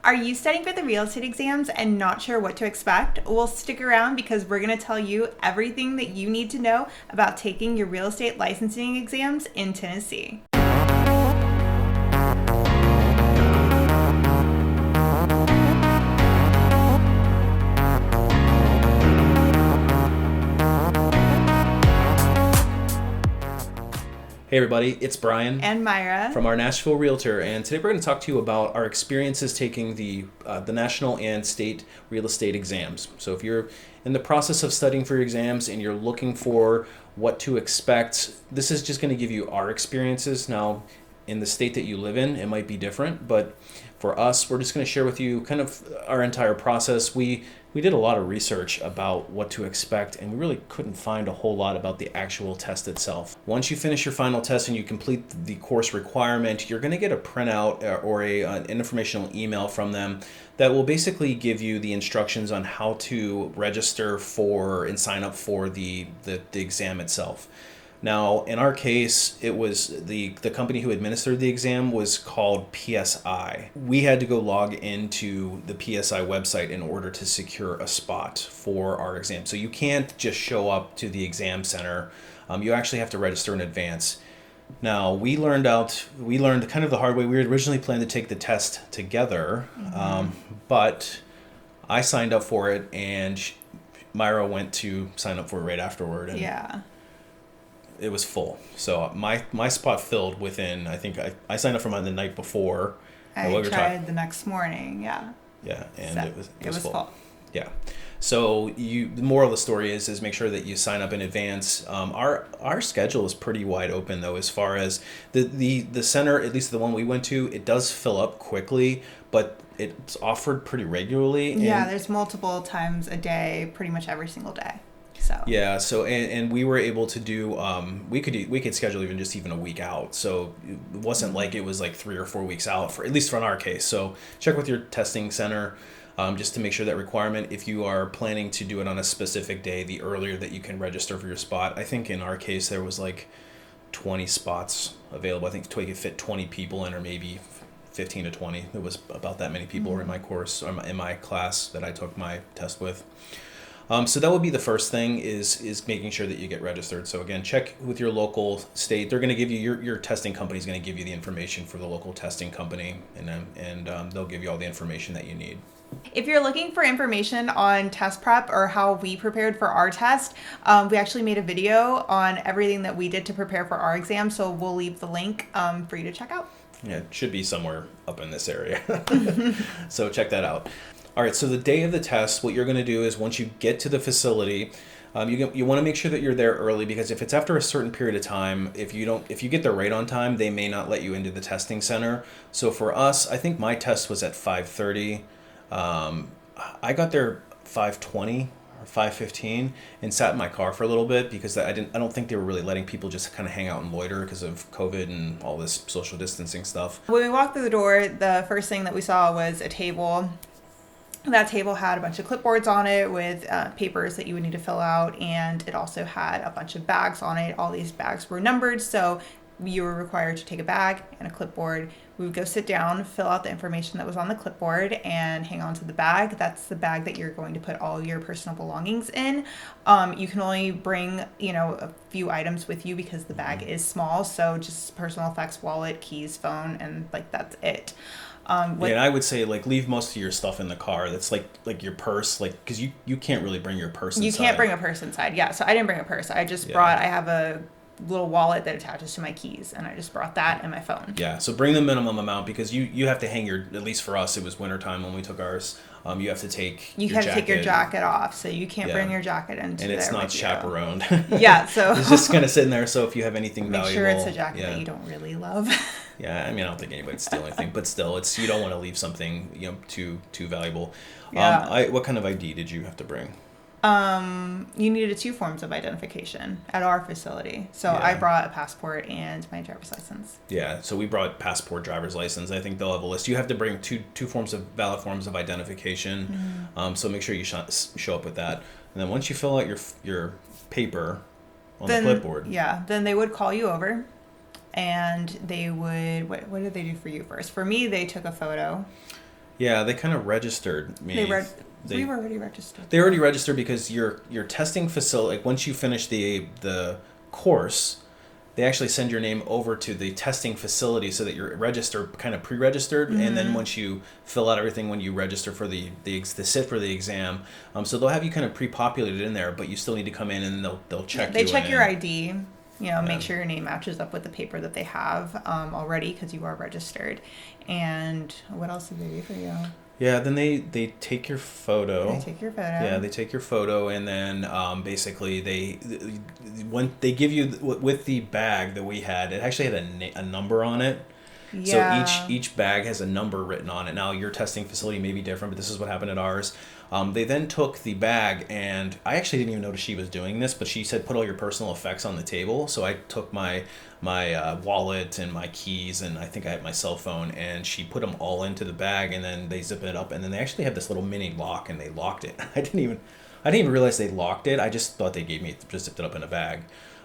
Are you studying for the real estate exams and not sure what to expect? Well, stick around because we're going to tell you everything that you need to know about taking your real estate licensing exams in Tennessee. Hey everybody, it's Brian And Myra from our Nashville Realtor, and today we're going to talk to you about our experiences taking the national and state real estate exams. So if you're in the process of studying for your exams and you're looking for what to expect, this is just going to give you our experiences. Now, in the state that you live in, it might be different, but for us, we're just going to share with you kind of our entire process. We did a lot of research about what to expect, and we really couldn't find a whole lot about the actual test itself. Once you finish your final test and you complete the course requirement, you're going to get a printout or an informational email from them that will basically give you the instructions on how to register for and sign up for the exam itself. Now, in our case, it was the company who administered the exam was called PSI. We had to go log into the PSI website in order to secure a spot for our exam. So you can't just show up to the exam center. You actually have to register in advance. Now, we learned kind of the hard way. We originally planned to take the test together, but I signed up for it, and Myra went to sign up for it right afterward. And Yeah. It was full. So my spot filled within, I think I signed up for mine the night before. I tried the next morning, yeah. Yeah, and So, it was full. Yeah. So the moral of the story is make sure that you sign up in advance. Our schedule is pretty wide open though, as far as the center, at least the one we went to, it does fill up quickly, but it's offered pretty regularly. Yeah, there's multiple times a day, pretty much every single day. So. Yeah, so and we were able to do we could schedule even a week out. So it wasn't like it was like 3 or 4 weeks out for, at least for our case. So check with your testing center just to make sure that requirement. If you are planning to do it on a specific day, the earlier that you can register for your spot. I think in our case there was like 20 spots available. I think we could fit 20 people in, or maybe 15 to 20. It was about that many people in my course, or in my class that I took my test with. So that would be the first thing is making sure that you get registered. So again, check with your local state. They're going to give you your testing company is going to give you the information for the local testing company, and they'll give you all the information that you need. If you're looking for information on test prep or how we prepared for our test, we actually made a video on everything that we did to prepare for our exam. So we'll leave the link for you to check out. Yeah, it should be somewhere up in this area. So check that out. All right, so the day of the test, what you're going to do is once you get to the facility, you want to make sure that you're there early, because if it's after a certain period of time, if you get there right on time, they may not let you into the testing center. So for us, I think my test was at 5:30. I got there 5:20 or 5:15 and sat in my car for a little bit because I don't think they were really letting people just kind of hang out and loiter because of COVID and all this social distancing stuff. When we walked through the door, the first thing that we saw was a table. That table had a bunch of clipboards on it with papers that you would need to fill out, and it also had a bunch of bags on it. All these bags were numbered, so you were required to take a bag and a clipboard. We would go sit down, fill out the information that was on the clipboard, and hang on to the bag. That's the bag that you're going to put all your personal belongings in. You can only bring, a few items with you because the bag is small, so just personal effects, wallet, keys, phone, and that's it. And I would say leave most of your stuff in the car. That's like your purse, because you can't really bring your purse inside. You can't bring a purse inside. Yeah, so I didn't bring a purse. I just I have a little wallet that attaches to my keys, and I just brought that and my phone. Yeah, so bring the minimum amount, because you have to hang at least for us, it was wintertime when we took ours. You have to take your jacket. Take your jacket off, so you can't bring your jacket into there. And it's not chaperoned. Yeah, so it's just kind of sitting there. So if you have anything valuable, make sure it's a jacket that you don't really love. Yeah, I don't think anybody'd steal anything, but still, you don't want to leave something too valuable. Yeah. What kind of ID did you have to bring? You needed 2 forms of identification at our facility. So I brought a passport and my driver's license. Yeah, so we brought passport, driver's license. I think they'll have a list. You have to bring two valid forms of identification. So make sure you show up with that. And then once you fill out your paper on the clipboard. Yeah, then they would call you over. And they would, what did they do for you first? For me, they took a photo. Yeah, they kind of registered me. We were already registered. They already registered because your testing facility, like once you finish the course, they actually send your name over to the testing facility so that you're registered, kind of pre-registered, and then once you fill out everything when you register for the sit for the exam, so they'll have you kind of pre-populated in there, but you still need to come in and they'll check. They check your ID. You know, Yeah. make sure your name matches up with the paper that they have already because you are registered. And what else did they do for you? Yeah, then they take your photo. They take your photo. Yeah, they take your photo, and then basically when they give you with the bag that we had, it actually had a number on it. Yeah. So each bag has a number written on it. Now your testing facility may be different, but this is what happened at ours. They then took the bag, and I actually didn't even notice she was doing this, but she said put all your personal effects on the table. So I took my wallet and my keys, and I think I had my cell phone, and she put them all into the bag, and then they zip it up, and then they actually have this little mini lock, and they locked it. I didn't even realize they locked it. I just thought they gave me just zipped it up in a bag.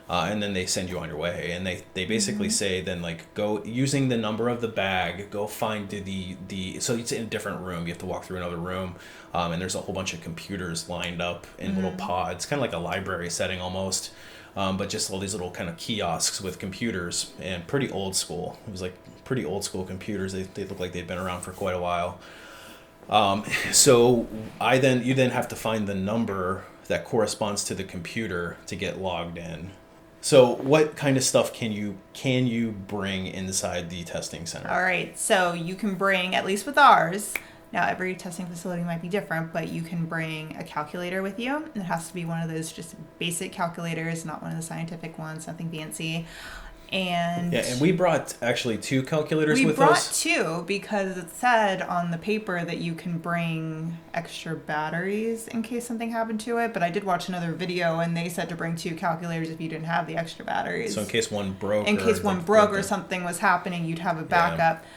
And then they send you on your way, and they basically say then like go using the number of the bag, go find the so it's in a different room. You have to walk through another room, and there's a whole bunch of computers lined up in little pods, kind of like a library setting almost, but just all these little kind of kiosks with computers, and pretty old school. It was like pretty old school computers. They look like they'd been around for quite a while. So you then have to find the number that corresponds to the computer to get logged in. So what kind of stuff can you bring inside the testing center? All right. So you can bring, at least with ours, now every testing facility might be different, but you can bring a calculator with you. It has to be one of those just basic calculators, not one of the scientific ones, nothing fancy. And we brought actually 2 calculators with us. We brought 2 because it said on the paper that you can bring extra batteries in case something happened to it. But I did watch another video, and they said to bring 2 calculators if you didn't have the extra batteries. So in case one broke. In case one broke or something was happening, you'd have a backup. Yeah.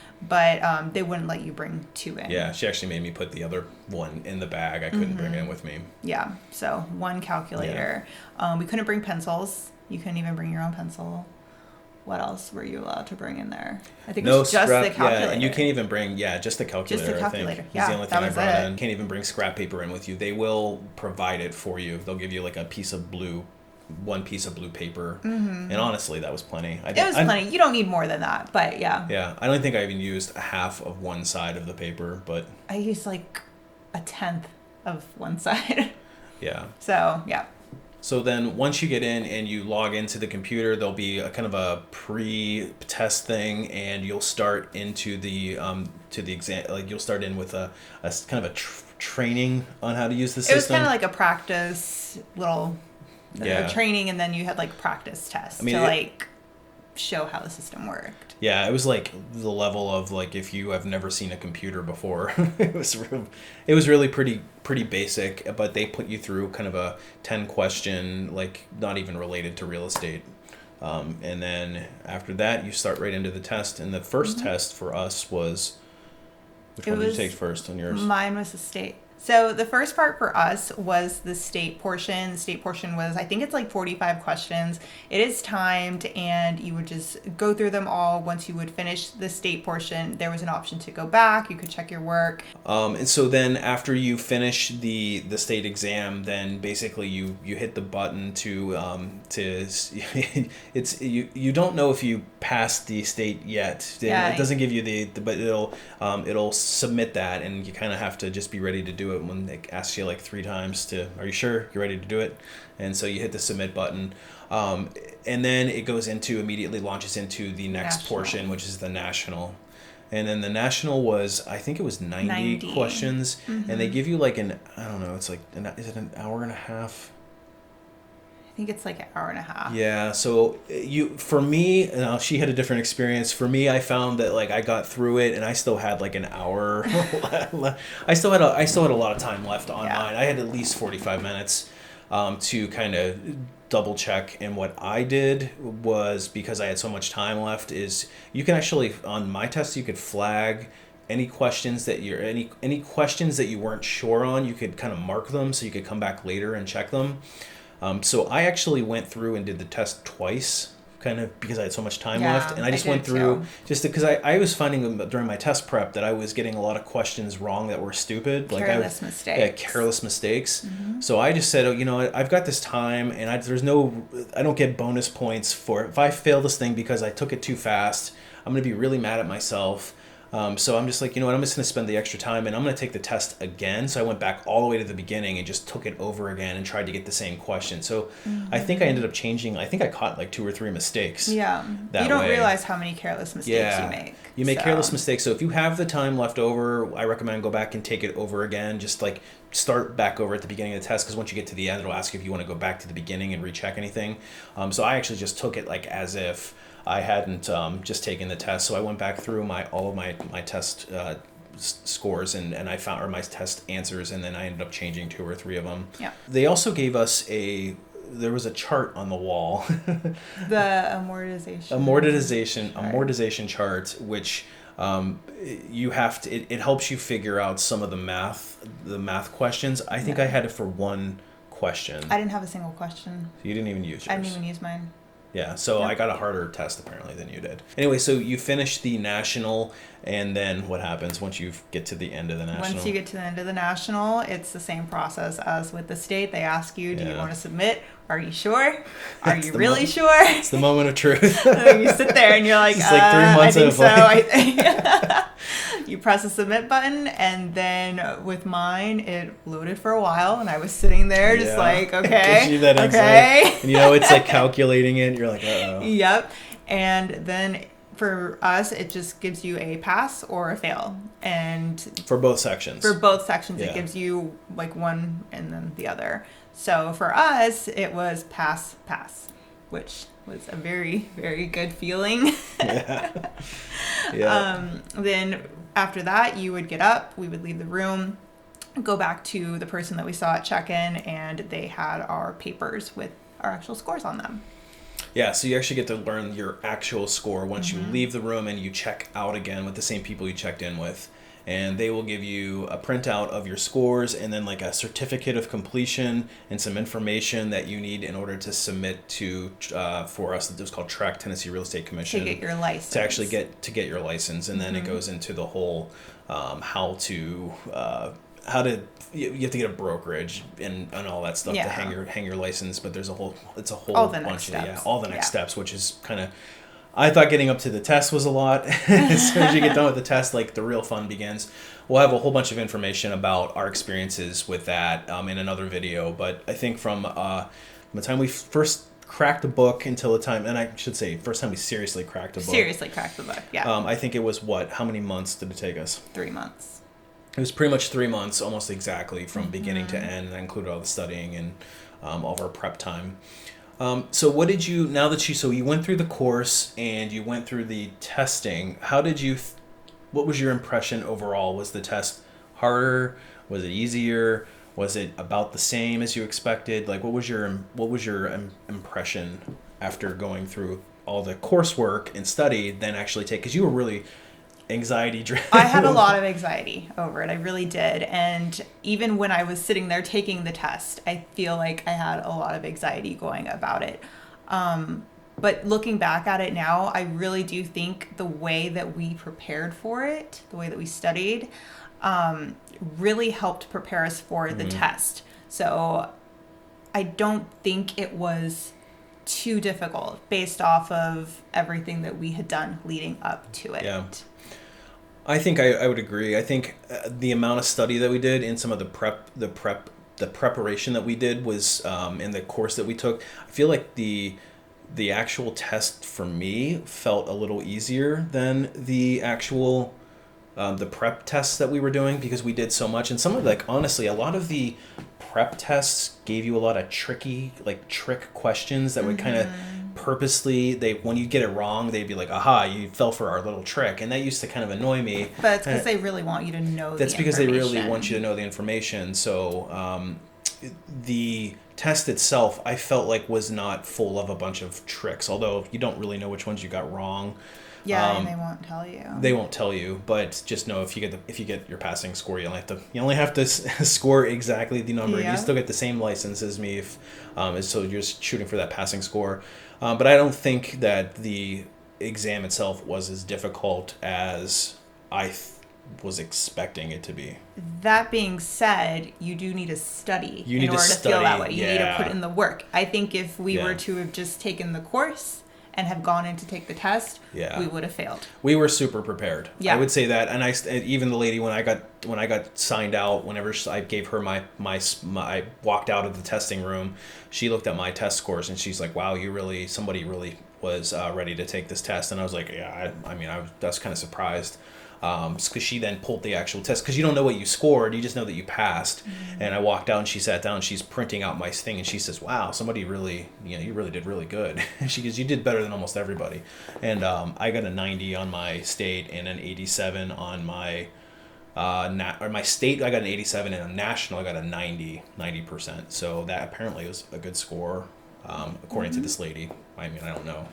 But they wouldn't let you bring 2 in. Yeah, she actually made me put the other one in the bag. I couldn't bring it in with me. Yeah, so 1 calculator. Yeah. We couldn't bring pencils. You couldn't even bring your own pencil. What else were you allowed to bring in there? I think it was just the calculator. Yeah, and you can't even bring, just the calculator. Just the calculator, I think. Yeah. The only thing that was I brought it. in. Can't even bring scrap paper in with you. They will provide it for you. They'll give you like one piece of blue paper. And honestly, that was plenty. It was plenty. You don't need more than that, but yeah. Yeah, I don't think I even used half of one side of the paper, but... I used like a 1/10 of one side. Yeah. So, yeah. So then once you get in and you log into the computer, there'll be a kind of a pre-test thing, and you'll start into the to the exam. Like you'll start in with a kind of a training on how to use the system. It was kind of like a practice little training, and then you had like practice tests to show how the system worked. Yeah, it was like the level of like if you have never seen a computer before. It was really pretty basic, but they put you through kind of a 10-question, like not even related to real estate. And then after that, you start right into the test. And the first test for us was, which one did you take first on yours? Mine was the state. So the first part for us was the state portion. The state portion was, I think it's like 45 questions. It is timed, and you would just go through them all. Once you would finish the state portion, there was an option to go back. You could check your work. And so then after you finish the state exam, then basically you hit the button to it's you don't know if you passed the state yet. It doesn't give you but it'll submit that, and you kind of have to just be ready to do it when it asks you like 3 times are you sure you're ready to do it? And so you hit the submit button, and then it immediately launches into the next portion, which is the national. And then the national was, I think it was 90 questions, and they give you like I don't know, it's like is it an hour and a half? I think it's like an hour and a half. Yeah, so for me, she had a different experience. For me, I found that like I got through it, and I still had like an hour. I still had a lot of time left on mine. I had at least 45 minutes to kind of double check. And what I did was, because I had so much time left, is you can actually on my test you could flag any questions that any questions that you weren't sure on. You could kind of mark them so you could come back later and check them. So I actually went through and did the test twice, kind of because I had so much time Yeah, left, and I just I went did through too. just because I was finding during my test prep that I was getting a lot of questions wrong that were stupid, Careless mistakes. careless mistakes. So I just said, oh, you know, I've got this time, and I don't get bonus points for if I fail this thing because I took it too fast. I'm gonna be really mad at myself. So I'm just like, you know what, I'm just going to spend the extra time and I'm going to take the test again. So I went back all the way to the beginning and just took it over again and tried to get the same question. So I think I ended up changing, I think I caught like 2 or 3 mistakes. Yeah. That You don't way. realize how many careless mistakes you make. You make So, careless mistakes. So if you have the time left over, I recommend go back and take it over again. Just like start back over at the beginning of the test, because once you get to the end, it'll ask you if you want to go back to the beginning and recheck anything. So I actually just took it like as if I hadn't just taken the test. So I went back through all of my test scores and I found, or my test answers, and then I ended up changing 2 or 3 of them. Yeah. They also gave us there was a chart on the wall. The amortization. Amortization chart, which you have to, it helps you figure out some of the math questions. I think I had it for 1 question. I didn't have a single question. You didn't even use yours. I didn't even use mine. Yeah, so I got a harder test apparently than you did. Anyway, so you finish the national, and then what happens once you get to the end of the national? Once you get to the end of the national, it's the same process as with the state. They ask you, do you want to submit? Are you sure? Are you really sure? It's the moment of truth. You sit there and you're like, it's like 3 months I think so. You press the submit button, and then with mine, it loaded for a while, and I was sitting there just like, okay, gives you that anxiety. And you know, it's like calculating it. You're like, uh-oh. Yep. And then for us, it just gives you a pass or a fail. And for both sections. It gives you like one and then the other. So for us, it was pass, which was a very, very good feeling. Then after that, you would get up, we would leave the room, go back to the person that we saw at check-in, and they had our papers with our actual scores on them. Yeah, so you actually get to learn your actual score once you leave the room and you check out again with the same people you checked in with. And they will give you a printout of your scores and then like a certificate of completion and some information that you need in order to submit to for us. It's called TREC, Tennessee Real Estate Commission. To get your license. To actually get your license, and then it goes into the whole how to you have to get a brokerage and all that stuff to hang your license. But there's a whole all the bunch next of all the next steps, which is kind of. I thought getting up to the test was a lot. As soon as you get done with the test, like the real fun begins. We'll have a whole bunch of information about our experiences with that in another video. But I think from the time we first cracked the book until the time, and I should say, first time we seriously cracked the book. Yeah. I think it was how many months did it take us? 3 months. It was pretty much 3 months, almost exactly, from beginning to end. And that included all the studying and all of our prep time. So what did you, so you went through the course and you went through the testing, what was your impression overall? Was the test harder? Was it easier? Was it about the same as you expected? Like, what was your impression after going through all the coursework and study, then actually because you were really anxiety driven? I had a lot of anxiety over it. I really did. And even when I was sitting there taking the test, I feel like I had a lot of anxiety going about it. But looking back at it now, I really do think the way that we prepared for it, the way that we studied, really helped prepare us for the test. So I don't think it was too difficult based off of everything that we had done leading up to it. Yeah. I think I would agree. I think the amount of study that we did in some of the preparation that we did was in the course that we took. I feel like the actual test for me felt a little easier than the actual the prep tests that we were doing, because we did so much. And some of honestly, a lot of the prep tests gave you a lot of trick questions that would kind of purposely, when you get it wrong, they'd be like, aha, you fell for our little trick. And that used to kind of annoy me. But it's because they really want you to know that's because they really want you to know the information. So the test itself, I felt like was not full of a bunch of tricks, although you don't really know which ones you got wrong. Yeah, and they won't tell you. They won't tell you, but just know if you get your passing score, you only have to score exactly the number. Yeah. You still get the same license as me, so you're just shooting for that passing score. But I don't think that the exam itself was as difficult as I was expecting it to be. That being said, you do need to study You need in order to to feel study, that way. You need to yeah. put in the work. I think if we Yeah. were to have just taken the course and have gone in to take the test, Yeah. we would have failed. We were super prepared. Yeah. I would say that, and even the lady when I got signed out, whenever I gave her my I walked out of the testing room, she looked at my test scores and she's like, "Wow, somebody really was ready to take this test." And I was like, "Yeah, I was kind of surprised." Because she then pulled the actual test, because you don't know what you scored, you just know that you passed. Mm-hmm. And I walked out and she sat down and she's printing out my thing and she says, "Wow, somebody really, you really did really good." She goes, "You did better than almost everybody." And I got a 90 on my state and an 87 on my my state. I got an 87, and a national I got a 90%. So that apparently was a good score, according to this lady. I mean, I don't know.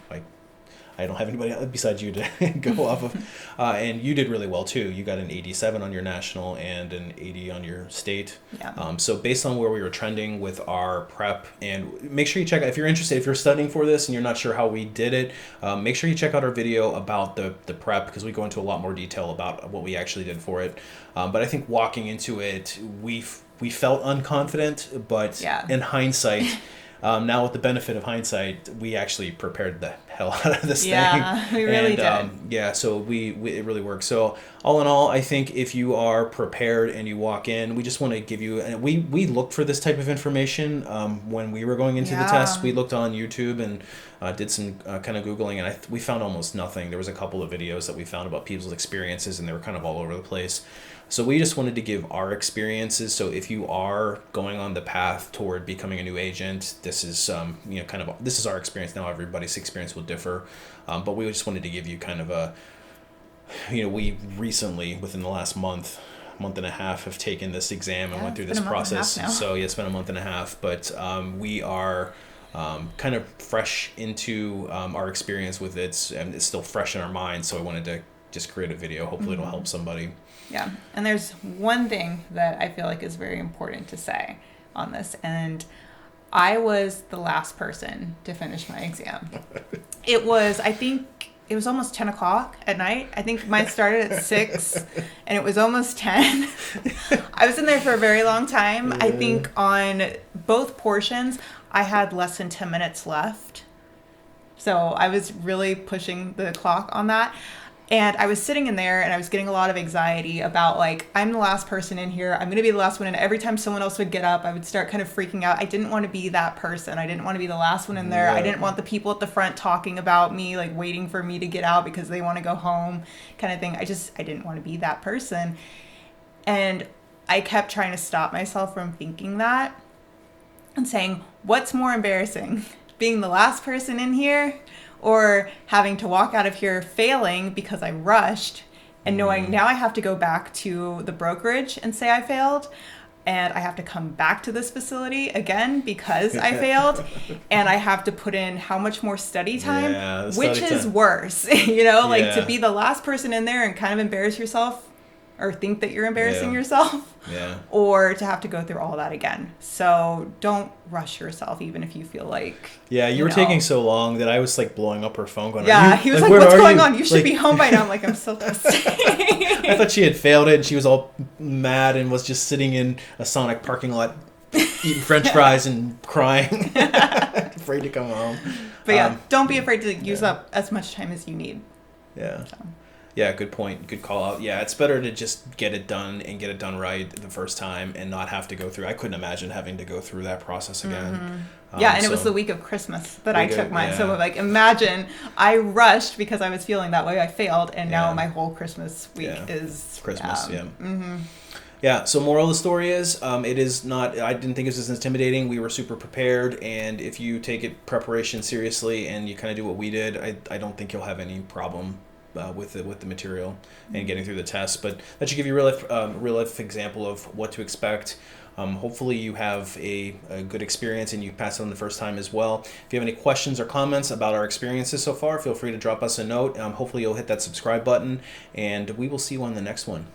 I don't have anybody besides you to go off of. And you did really well, too. You got an 87 on your national and an 80 on your state. Yeah. So based on where we were trending with our prep, and make sure you check out, if you're interested, if you're studying for this and you're not sure how we did it, make sure you check out our video about the prep, because we go into a lot more detail about what we actually did for it. But I think walking into it, we felt unconfident, but in hindsight... now, with the benefit of hindsight, we actually prepared the hell out of this thing. Yeah, we really did. So it really worked. So all in all, I think if you are prepared and you walk in, we just want to give you, and we looked for this type of information when we were going into the test. We looked on YouTube and did some kind of Googling, and we found almost nothing. There was a couple of videos that we found about people's experiences, and they were kind of all over the place. So we just wanted to give our experiences. So if you are going on the path toward becoming a new agent, this is this is our experience. Now everybody's experience will differ, but we just wanted to give you kind of a, we recently, within the last month and a half, have taken this exam and went through this process. So it's been a month and a half, but we are kind of fresh into our experience with it, and it's still fresh in our minds. So I wanted to just create a video. Hopefully it'll help somebody. Yeah. And there's one thing that I feel like is very important to say on this. And I was the last person to finish my exam. I think it was almost 10 o'clock at night. I think mine started at 6 and it was almost 10. I was in there for a very long time. I think on both portions, I had less than 10 minutes left. So I was really pushing the clock on that. And I was sitting in there and I was getting a lot of anxiety about, like, I'm the last person in here. I'm going to be the last one. And every time someone else would get up, I would start kind of freaking out. I didn't want to be that person. I didn't want to be the last one in there. I didn't want the people at the front talking about me, like waiting for me to get out because they want to go home kind of thing. I didn't want to be that person. And I kept trying to stop myself from thinking that and saying, what's more embarrassing? Being the last person in here, or having to walk out of here failing because I rushed and knowing now I have to go back to the brokerage and say I failed, and I have to come back to this facility again because I failed, and I have to put in how much more study time, which is worse, to be the last person in there and kind of embarrass yourself or think that you're embarrassing yourself, or to have to go through all that again. So don't rush yourself, even if you feel like... Yeah, you were taking so long that I was like blowing up her phone going, he was like, what's going on? You should be home by now. I'm like, I'm so thirsty. I thought she had failed it and she was all mad and was just sitting in a Sonic parking lot eating French fries and crying, afraid to come home. But don't be afraid to use up as much time as you need. Yeah. So. Yeah, good point. Good call out. Yeah, it's better to just get it done and get it done right the first time and not have to go through. I couldn't imagine having to go through that process again. Mm-hmm. And it was the week of Christmas that I took mine. Yeah. So imagine I rushed because I was feeling that way. I failed, and now my whole Christmas week is Christmas. Mm-hmm. Yeah, so moral of the story is, it is not, I didn't think it was as intimidating. We were super prepared, and if you take preparation seriously and you kind of do what we did, I don't think you'll have any problem with the material and getting through the test. But that should give you a real life example of what to expect. Hopefully you have a good experience and you pass it on the first time as well. If you have any questions or comments about our experiences so far, feel free to drop us a note. Hopefully you'll hit that subscribe button, and we will see you on the next one.